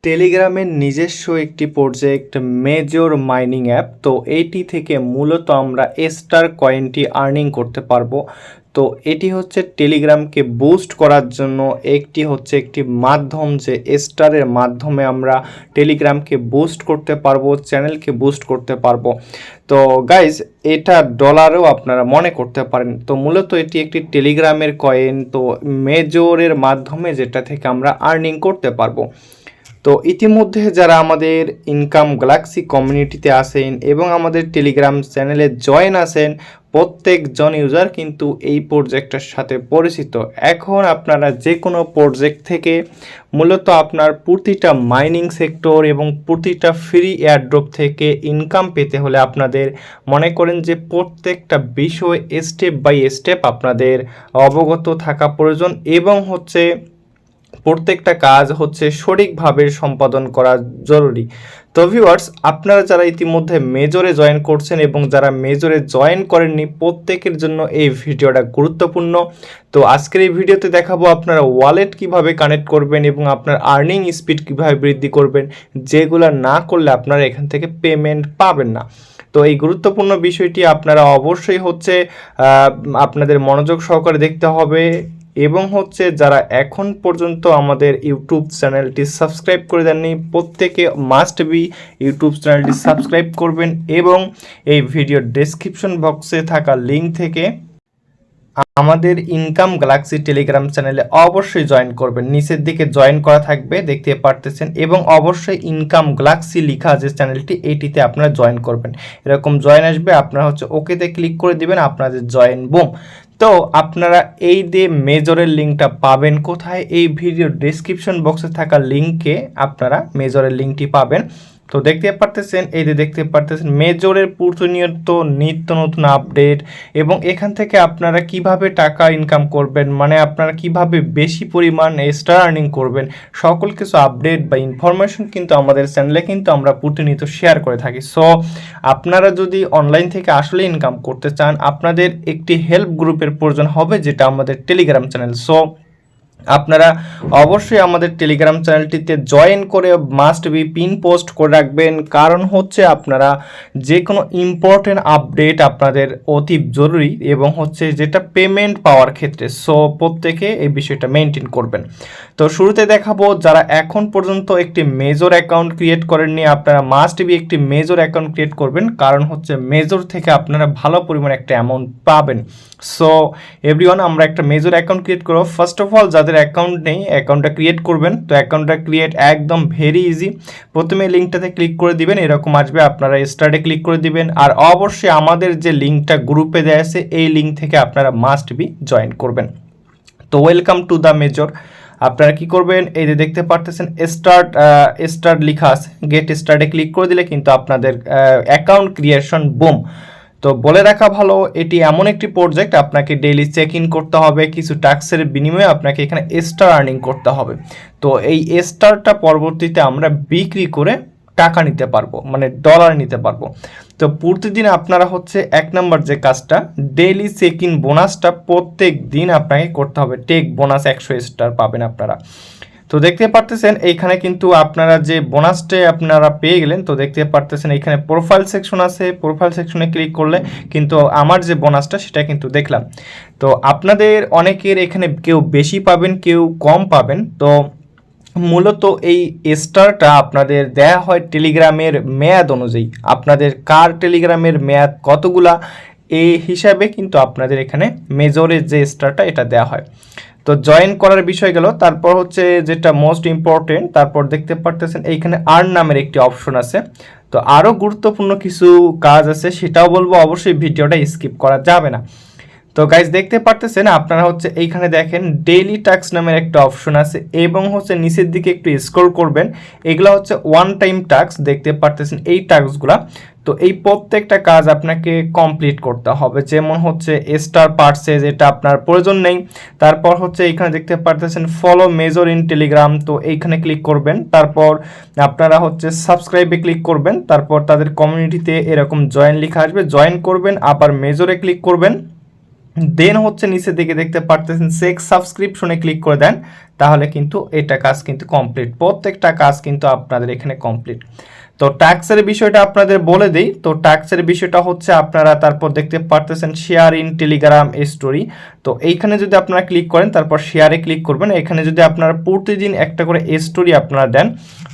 টেলিগ্রামের নিজস্ব একটি প্রজেক্ট মেজর মাইনিং অ্যাপ। তো এইটি থেকে মূলত আমরা স্টার কয়েনটি আর্নিং করতে পারবো। তো এটি হচ্ছে টেলিগ্রামকে বুস্ট করার জন্য একটি মাধ্যম, যে স্টারের মাধ্যমে আমরা টেলিগ্রামকে বুস্ট করতে পারবো, চ্যানেলকে বুস্ট করতে পারবো। তো গাইজ, এটা ডলারেও আপনারা মনে করতে পারেন। তো মূলত এটি একটি টেলিগ্রামের কয়েন, তো মেজরের মাধ্যমে যেটা থেকে আমরা আর্নিং করতে পারবো। তো ইতিমধ্যে যারা আমাদের ইনকাম গ্যালাক্সি কমিউনিটিতে আসেন এবং আমাদের টেলিগ্রাম চ্যানেলে জয়েন আছেন, প্রত্যেকজন ইউজার কিন্তু এই প্রজেক্টের সাথে পরিচিত। এখন আপনারা যে কোনো প্রজেক্ট থেকে মূলত আপনার প্রতিটা মাইনিং সেক্টর এবং প্রতিটা ফ্রি এয়ারড্রপ থেকে ইনকাম পেতে হলে আপনাদের মনে করেন যে প্রত্যেকটা বিষয় স্টেপ বাই স্টেপ আপনাদের অবগত থাকা প্রয়োজন এবং প্রত্যেকটা কাজ সঠিকভাবে সম্পাদন করা জরুরি। তো ভিউয়ার্স, আপনারা যারা ইতিমধ্যে মেজরে জয়েন করছেন এবং যারা মেজরে জয়েন করেননি, প্রত্যেকের জন্য এই ভিডিওটা গুরুত্বপূর্ণ। তো আজকের এই ভিডিওতে দেখাবো আপনারা ওয়ালেট কিভাবে কানেক্ট করবেন এবং আপনার আর্নিং স্পিড কিভাবে বৃদ্ধি করবেন, যেগুলো না করলে আপনারা এখান থেকে পেমেন্ট পাবেন না। তো এই গুরুত্বপূর্ণ বিষয়টি আপনারা অবশ্যই আপনাদের মনোযোগ সহকারে দেখতে হবে এবং যারা এখন পর্যন্ত আমাদের ইউটিউব চ্যানেলটি সাবস্ক্রাইব করে দেননি, প্রত্যেকে মাস্ট বি ইউটিউব চ্যানেলটি সাবস্ক্রাইব করবেন এবং এই ভিডিওর ডেসক্রিপশন বক্সে থাকা লিঙ্ক থেকে আমাদের ইনকাম গ্যালাক্সি টেলিগ্রাম চ্যানেলে অবশ্যই জয়েন করবেন। নিচের দিকে জয়েন করা থাকবে, দেখতে পারতেছেন, এবং অবশ্যই ইনকাম গ্যালাক্সি লেখা যে চ্যানেলটি, এইটিতে আপনারা জয়েন করবেন। এরকম জয়েন আসবে, আপনারা ওকেতে ক্লিক করে দিবেন, আপনাদের জয়েন বুম। তো আপনারা এই যে মেজরের লিঙ্কটা পাবেন কোথায়? এই ভিডিওর ডেসক্রিপশন বক্সে থাকা লিঙ্কে আপনারা মেজরের লিঙ্কটি পাবেন। তো দেখতে পারতেছেন মেজরের প্রতিনিয়ত নিত্য নতুন আপডেট এবং এখান থেকে আপনারা কিভাবে টাকা ইনকাম করবেন, মানে আপনারা কিভাবে বেশি পরিমাণ স্টার আর্নিং করবেন, সকল কিছু আপডেট বা ইনফরমেশন কিন্তু আমাদের চ্যানেলে কিন্তু আমরা প্রতিনিয়ত শেয়ার করে থাকি। সো আপনারা যদি অনলাইন থেকে আসলে ইনকাম করতে চান, আপনাদের একটি হেল্প গ্রুপের প্রয়োজন হবে, যেটা আমাদের টেলিগ্রাম চ্যানেল। সো আপনারা অবশ্যই আমাদের টেলিগ্রাম চ্যানেলটিতে জয়েন করে মাস্ট বি পিন পোস্ট করে রাখবেন, কারণ আপনারা যে কোনো ইম্পর্টেন্ট আপডেট আপনাদের অতি জরুরি এবং যেটা পেমেন্ট পাওয়ার ক্ষেত্রে। সো প্রত্যেকে এই বিষয়টা মেনটেন করবেন। তো শুরুতে দেখাবো, যারা এখন পর্যন্ত একটি মেজর অ্যাকাউন্ট ক্রিয়েট করেননি, আপনারা মাস্ট বি একটি মেজর অ্যাকাউন্ট ক্রিয়েট করবেন, কারণ মেজর থেকে আপনারা ভালো পরিমাণ একটা অ্যামাউন্ট পাবেন। সো এভরিওয়ান, আমরা একটা মেজর অ্যাকাউন্ট ক্রিয়েট করব। ফার্স্ট অফ অল, যাদের অ্যাকাউন্ট নেই, অ্যাকাউন্টটা ক্রিয়েট করবেন। তো অ্যাকাউন্টটা ক্রিয়েট একদম ভেরি ইজি। প্রথমে লিঙ্কটাতে ক্লিক করে দিবেন, এরকম আসবে, আপনারা স্টার্টে ক্লিক করে দিবেন। আর অবশ্যই আমাদের যে লিঙ্কটা গ্রুপে দেওয়া আছে, এই লিঙ্ক থেকে আপনারা মাস্ট বি জয়েন করবেন। তো ওয়েলকাম টু দ্য মেজর। আপনারা কি করবেন? এই যে দেখতে পারতেছেন স্টার্ট লেখা আছে, গেট স্টার্টে ক্লিক করে দিলে কিন্তু আপনাদের অ্যাকাউন্ট ক্রিয়েশন বুম। তো বলে রাখা ভালো, এটি এমন একটি প্রজেক্ট, আপনাকে ডেইলি চেক ইন করতে হবে, কিছু ট্যাক্সের বিনিময়ে আপনাকে এখানে স্টার আর্নিং করতে হবে। তো এই স্টারটা পরবর্তীতে আমরা বিক্রি করে টাকা নিতে পারবো, মানে ডলার নিতে পারবো। তো প্রতিদিন আপনারা এক নাম্বার যে কাজটা, ডেইলি চেক ইন বোনাসটা প্রত্যেক দিন আপনাকে করতে হবে। টেক বোনাস 100 স্টার পাবেন আপনারা। তো দেখতে পারতেছেন এইখানে কিন্তু আপনারা যে বোনাসটা আপনারা পেয়ে গেলেন। তো দেখতে পারতেছেন এইখানে প্রোফাইল সেকশন আছে, প্রোফাইল সেকশনে ক্লিক করলে কিন্তু আমার যে বোনাসটা সেটা কিন্তু দেখলাম। তো আপনাদের অনেকের এখানে কেউ বেশি পাবেন, কেউ কম পাবেন। তো মূলত এই স্টারটা আপনাদের দেয়া হয় টেলিগ্রামের মেয়াদ অনুযায়ী, আপনাদের কার টেলিগ্রামের মেয়াদ কতগুলা, এই হিসাবে কিন্তু আপনাদের এখানে মেজরের যে স্টারটা এটা দেয়া হয়। তো জয়েন করার বিষয় গেল, তারপর যেটা মোস্ট ইম্পর্টেন্ট, তারপর দেখতে পারতেছেন এইখানে আর্ন নামের একটি অপশন আছে। তো আরও গুরুত্বপূর্ণ কিছু কাজ আছে, সেটাও বলবো, অবশ্যই ভিডিওটা স্কিপ করা যাবে না। তো গাইজ দেখতে পারতেছেন আপনারা এইখানে দেখেন ডেইলি টাস্ক নামের একটা অপশন আছে এবং নিচের দিকে একটু স্ক্রল করবেন, এগুলা ওয়ান টাইম টাস্ক। দেখতে পারতেছেন এই টাস্কগুলা। তো এই প্রত্যেকটা কাজ আপনাকে কমপ্লিট করতে হবে, যেমন স্টার পারচেজ, এটা আপনার প্রয়োজন নেই। তারপর এইখানে দেখতে পারতেছেন ফলো মেজর ইন টেলিগ্রাম, তো এইখানে ক্লিক করবেন। তারপর আপনারা সাবস্ক্রাইবে ক্লিক করবেন। তারপর তাদের কমিউনিটিতে এরকম জয়েন লেখা আসবে, জয়েন করবেন, আবার মেজরে ক্লিক করবেন। দেন হচ্ছে নিচের দিকে দেখতে পারতেছেন চেক সাবস্ক্রিপশনে ক্লিক করে দেন, তাহলে কিন্তু এটা কাজ কিন্তু কমপ্লিট, প্রত্যেকটা কাজ কিন্তু আপনাদের এখানে কমপ্লিট। তো ট্যাক্সের বিষয়টা আপনাদের বলে দেই। তো ট্যাক্সের বিষয়টা হচ্ছে আপনারা তারপর দেখতে পারতেছেন শেয়ার ইন টেলিগ্রাম স্টোরি। তো এইখানে যদি আপনারা ক্লিক করেন তারপর শেয়ারে ক্লিক করবেন। এখানে যদি আপনারা প্রতিদিন একটা করে স্টোরি আপনারা দেন,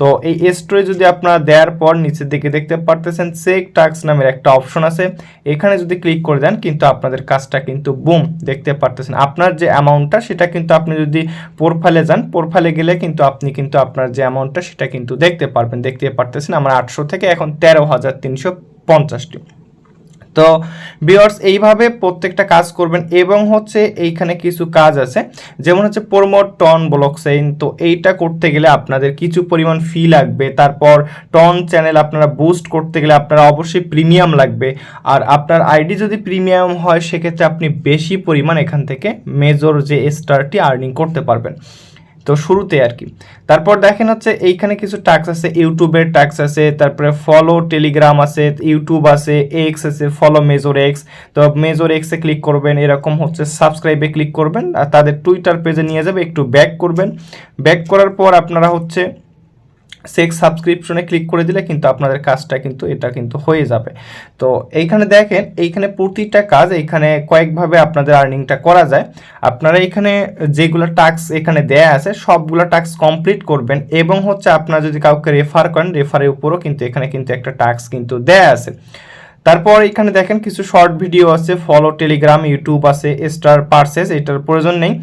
তো এই স্টোরি যদি আপনারা দেওয়ার পর নিচের দিকে দেখতে পারতেছেন চেক ট্যাক্স নামের একটা অপশন আছে, এখানে যদি ক্লিক করে দেন কিন্তু আপনাদের কাজটা কিন্তু বুম দেখতে পারতেছেন। আপনার যে অ্যামাউন্টটা সেটা কিন্তু আপনি যদি প্রোফাইলে যান, প্রোফাইলে গেলে কিন্তু আপনি কিন্তু আপনার যে অ্যামাউন্টটা সেটা কিন্তু দেখতে পারবেন। দেখতে পারতেছেন আমার 800 থেকে এখন 13,350টি। তো ভিউয়ার্স এইভাবে প্রত্যেকটা কাজ করবেন। এবং হচ্ছে এইখানে কিছু কাজ আছে, যেমন হচ্ছে প্রমোট টন ব্লকচেইন। তো এইটা করতে গেলে আপনাদের কিছু পরিমাণ ফি লাগবে। তারপর টন চ্যানেল আপনারা বুস্ট করতে গেলে আপনারা অবশ্যই প্রিমিয়াম লাগবে। আর আপনার আইডি যদি প্রিমিয়াম হয় সেক্ষেত্রে আপনি বেশি পরিমাণ এখান থেকে মেজর যে স্টারটি আর্নিং করতে পারবেন। তো শুরুতে আর কি। তারপর দেখেন হচ্ছে এইখানে কিছু ট্যাক্স আছে, ইউটিউবের ট্যাক্স আছে, তারপরে ফলো টেলিগ্রাম আছে, ইউটিউব আছে, এক্স আছে, ফলো মেজর এক্স। তো মেজর এক্সে ক্লিক করবেন, এরকম হচ্ছে সাবস্ক্রাইবে ক্লিক করবেন আর তাদের টুইটার পেজে নিয়ে যাবে, একটু ব্যাক করবেন। ব্যাক করার পর আপনারা হচ্ছে চেক সাবস্ক্রিপশনে ক্লিক করে দিলে কিন্তু আপনাদের কাজটা কিন্তু এটা কিন্তু হয়ে যাবে। তো এইখানে দেখেন, এইখানে প্রতিটা কাজ এইখানে কয়েকভাবে আপনাদের আর্নিংটা করা যায়। আপনারা এখানে যেগুলো টাস্ক এখানে দেয়া আছে সবগুলো টাস্ক কমপ্লিট করবেন। এবং হচ্ছে আপনারা যদি কাউকে রেফার করেন, রেফারের উপরও কিন্তু এখানে কিন্তু একটা টাস্ক কিন্তু দেয়া আছে। তারপর এখানে দেখেন কিছু শর্ট ভিডিও আছে, ফলো টেলিগ্রাম, ইউটিউব আছে, স্টার পারচেস, এটার প্রয়োজন নেই।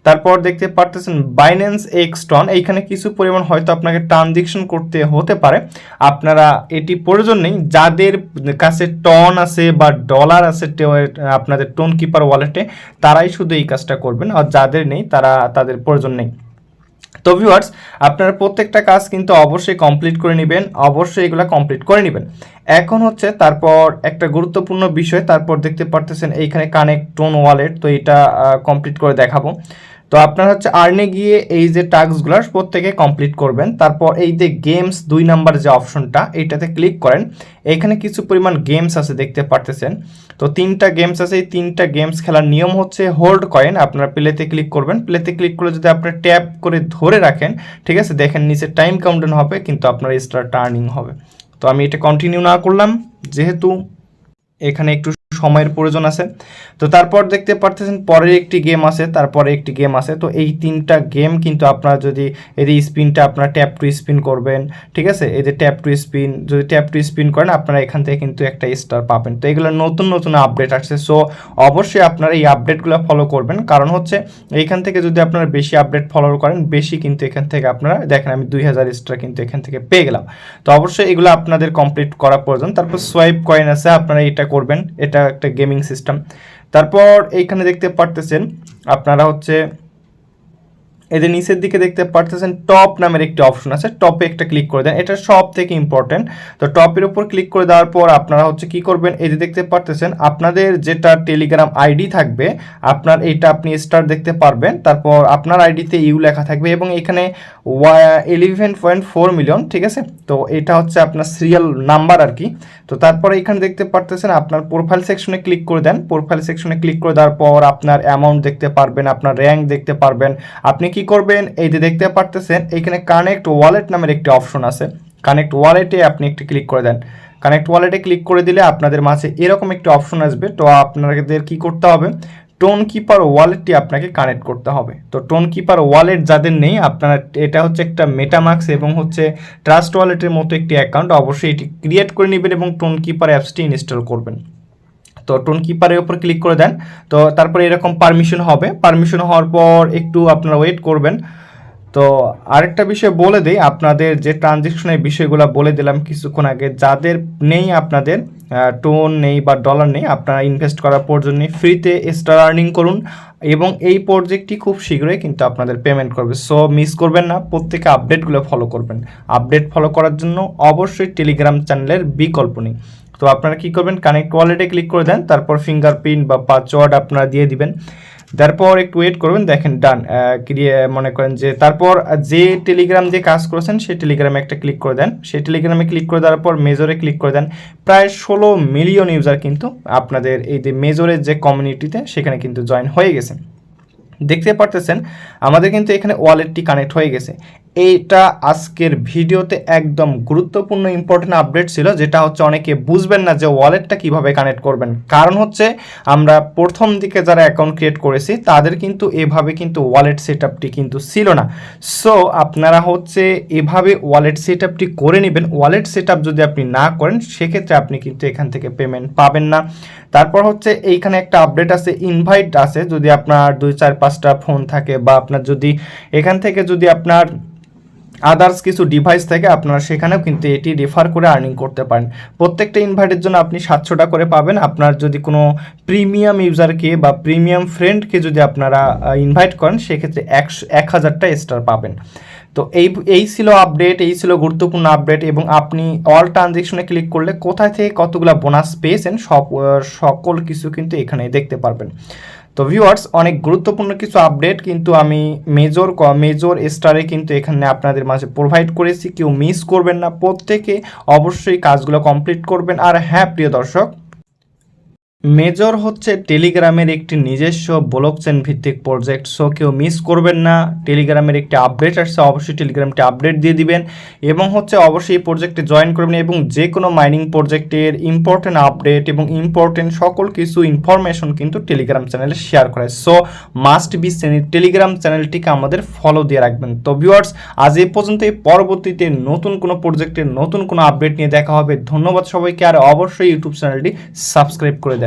তারপর দেখতে পারতেছেন বাইন্যান্স এক্স টন, এইখানে কিছু পরিমাণ হয়তো আপনাকে ট্রানজেকশন করতে হতে পারে, আপনারা এটি প্রয়োজন নেই। যাদের কাছে টন আছে বা ডলার আছে আপনাদের টোন কিপার ওয়ালেটে, তারাই শুধু এই কাজটা করবেন, আর যাদের নেই তাদের প্রয়োজন নেই। তো ভিউয়ার্স আপনারা প্রত্যেকটা কাজ কিন্তু অবশ্যই কমপ্লিট করে নেবেন, অবশ্যই এগুলো কমপ্লিট করে নেবেন। এখন হচ্ছে তারপর একটা গুরুত্বপূর্ণ বিষয়, তারপর দেখতে পারতেছেন এইখানে কানেক্ট টোন ওয়ালেট। তো এটা কমপ্লিট করে দেখাবো। তো আপনারা হচ্ছে আর্নে গিয়ে এই যে টাস্কগুলো প্রত্যেকে কমপ্লিট করবেন। তারপর এই যে গেমস 2 নাম্বার যে অপশনটা, এইটাতে ক্লিক করেন। এখানে কিছু পরিমাণ গেমস আছে দেখতে পারতেছেন। তো 3টা গেমস আছে, এই 3টা গেমস খেলার নিয়ম হচ্ছে হোল্ড কয়েন। আপনারা প্লেতে ক্লিক করবেন, প্লেতে ক্লিক করে যদি আপনারা ট্যাপ করে ধরে রাখেন, ঠিক আছে, দেখেন নিচে টাইম কাউন্টডাউন হবে, কিন্তু আপনার স্টারটা আর্নিং হবে। তো আমি এটা কন্টিনিউ না করলাম যেহেতু এখানে একটু সময়ের প্রয়োজন আছে। তো তারপর দেখতে পারতেছেন পরের একটি গেম আছে, তারপরে একটি গেম আছে। তো এই 3টা গেম কিন্তু আপনারা যদি এই যে স্পিনটা আপনারা ট্যাপ টু স্পিন করবেন, ঠিক আছে, এই যে ট্যাপ টু স্পিন, যদি ট্যাপ টু স্পিন করেন আপনারা এখান থেকে কিন্তু একটা স্টার পাবেন। তো এগুলো নতুন নতুন আপডেট আসছে, সো অবশ্যই আপনারা এই আপডেটগুলো ফলো করবেন। কারণ হচ্ছে এইখান থেকে যদি আপনারা বেশি আপডেট ফলো করেন, বেশি কিন্তু এখান থেকে আপনারা দেখেন আমি 2000 স্টার কিন্তু এখান থেকে পেয়ে গেলাম। তো অবশ্যই এগুলো আপনাদের কমপ্লিট করা প্রয়োজন। তারপর সোয়াইপ কয়েন আছে, আপনারা এটা করবেন, এটা একটা গেমিং সিস্টেম। তারপর এইখানে দেখতে পারতেছেন আপনারা হচ্ছে এদের নিচের দিকে দেখতে পারতেছেন টপ নামের একটি অপশন আছে, টপে একটা ক্লিক করে দেন, এটা সব থেকে ইম্পর্টেন্ট। তো টপের উপর ক্লিক করে দেওয়ার পর আপনারা হচ্ছে কি করবেন, এই যে দেখতে পারতেছেন আপনাদের যেটা টেলিগ্রাম আইডি থাকবে, আপনার এইটা আপনি স্টার দেখতে পারবেন। তারপর আপনার আইডিতে ইউ লেখা থাকবে এবং এখানে 11.4 মিলিয়ন, ঠিক আছে। তো এটা হচ্ছে আপনার সিরিয়াল নাম্বার আর কি। তো তারপরে এখানে দেখতে পারতেছেন আপনার প্রোফাইল সেকশনে ক্লিক করে দেন, প্রোফাইল সেকশনে ক্লিক করে দেওয়ার পর আপনার অ্যামাউন্ট দেখতে পারবেন, আপনার র্যাঙ্ক দেখতে পারবেন। আপনি কি করবেন, এই যে দেখতে পারতেছেন এখানে কানেক্ট ওয়ালেট নামের একটি অপশন আছে, কানেক্ট ওয়ালেটে আপনি একটি ক্লিক করে দেন। কানেক্ট ওয়ালেটে ক্লিক করে দিলে আপনাদের মাঝে এরকম একটি অপশন আসবে। তো আপনাদের কি করতে হবে, টোন কিপার ওয়ালেটটি আপনাকে কানেক্ট করতে হবে। তো টোন কিপার ওয়ালেট যাদের নেই, আপনারা এটা হচ্ছে একটা মেটামাক্স এবং হচ্ছে ট্রাস্ট ওয়ালেটের মতো একটি অ্যাকাউন্ট, অবশ্যই এটি ক্রিয়েট করে নেবেন এবং টোন কিপার অ্যাপসটি ইনস্টল করবেন। তো টোন কিপারের উপর ক্লিক করে দেন। তো তারপরে এরকম পারমিশন হবে, পারমিশন হওয়ার পর একটু আপনারা ওয়েট করবেন। তো আরেকটা বিষয় বলে দিই, আপনাদের যে ট্রানজেকশনের বিষয়গুলো বলে দিলাম কিছুক্ষণ আগে, যাদের নেই আপনাদের টোন নেই বা ডলার নেই, আপনারা ইনভেস্ট করার প্রয়োজন নেই, ফ্রিতে স্টার আর্নিং করুন এবং এই প্রজেক্টটি খুব শীঘ্রই কিন্তু আপনাদের পেমেন্ট করবে। সো মিস করবেন না, প্রত্যেকে আপডেটগুলো ফলো করবেন। আপডেট ফলো করার জন্য অবশ্যই টেলিগ্রাম চ্যানেলের বিকল্প নেই। তো আপনারা কি করবেন, কানেক্ট ওয়ালেটে ক্লিক করে দেন, তারপর ফিঙ্গারপ্রিন্ট বা পাসওয়ার্ড আপনারা দিয়ে দিবেন। তারপর একটু ওয়েট করবেন, দেখেন ডান মনে করেন যে তারপর যে টেলিগ্রাম দিয়ে কাজ করেছেন সেই টেলিগ্রামে একটা ক্লিক করে দেন। সেই টেলিগ্রামে ক্লিক করে দেওয়ার পর মেজরে ক্লিক করে দেন। প্রায় 16 মিলিয়ন ইউজার কিন্তু আপনাদের এই যে মেজরের যে কমিউনিটিতে সেখানে কিন্তু জয়েন হয়ে গেছে। দেখতে পারতেছেন আমাদের কিন্তু এখানে ওয়ালেটটি কানেক্ট হয়ে গেছে। এইটা আজকের ভিডিওতে একদম গুরুত্বপূর্ণ ইম্পর্টেন্ট আপডেট ছিল, যেটা হচ্ছে অনেকে বুঝবেন না যে ওয়ালেটটা কিভাবে কানেক্ট করবেন। কারণ হচ্ছে আমরা প্রথম দিকে যারা অ্যাকাউন্ট ক্রিয়েট করেছি তাদের কিন্তু এভাবে কিন্তু ওয়ালেট সেটআপটি কিন্তু ছিল না। সো আপনারা হচ্ছে এভাবে ওয়ালেট সেটআপটি করে নেবেন। ওয়ালেট সেটআপ যদি আপনি না করেন সেক্ষেত্রে আপনি কিন্তু এখান থেকে পেমেন্ট পাবেন না। তারপর হচ্ছে এইখানে একটা আপডেট আছে, ইনভাইট আছে। যদি আপনার 2-4-5টা ফোন থাকে বা আপনার যদি এখান থেকে যদি আপনার আদার্স কিছু ডিভাইস থেকে আপনারা সেখানেও কিন্তু এটি রেফার করে আর্নিং করতে পারেন। প্রত্যেকটা ইনভাইটের জন্য আপনি 700 টাকা করে পাবেন। আপনার যদি কোনো প্রিমিয়াম ইউজারকে বা প্রিমিয়াম ফ্রেন্ডকে যদি আপনারা ইনভাইট করেন সেক্ষেত্রে 1000টা স্টার পাবেন। তো এই ছিল আপডেট, এই ছিল গুরুত্বপূর্ণ আপডেট। এবং আপনি অল ট্রানজেকশনে ক্লিক করলে কোথায় থেকে কতগুলো বোনাস পেয়েছেন সকল কিছু কিন্তু এখানে দেখতে পারবেন। তো ভিউয়ার্স, অনেক গুরুত্বপূর্ণ কিছু আপডেট কিন্তু আমি মেজর স্টারে কিন্তু এখানে আপনাদের মাঝে প্রোভাইড করেছি। কেউ মিস করবেন না, প্রত্যেকে অবশ্যই কাজগুলো কমপ্লিট করবেন। আর হ্যাঁ প্রিয় দর্শক, মেজর হচ্ছে টেলিগ্রামের একটি নিজস্ব ব্লকচেন ভিত্তিক প্রজেক্ট। সো কেউ মিস করবেন না। টেলিগ্রামের একটি আপডেট আসছে, অবশ্যই টেলিগ্রামটি আপডেট দিয়ে দিবেন এবং হচ্ছে অবশ্যই এই প্রজেক্টে জয়েন করবেন এবং যে কোনো মাইনিং প্রজেক্টের ইম্পর্টেন্ট আপডেট এবং ইম্পর্টেন্ট সকল কিছু ইনফরমেশন কিন্তু টেলিগ্রাম চ্যানেলে শেয়ার করে। সো মাস্ট বি টেলিগ্রাম চ্যানেলটিকে আমাদের ফলো দিয়ে রাখবেন। তো ভিউয়ার্স, আজ এই পর্যন্তই। পরবর্তীতে নতুন কোনো প্রজেক্টের নতুন কোনো আপডেট নিয়ে দেখা হবে। ধন্যবাদ সবাইকে, আর অবশ্যই ইউটিউব চ্যানেলটি সাবস্ক্রাইব করে দেন।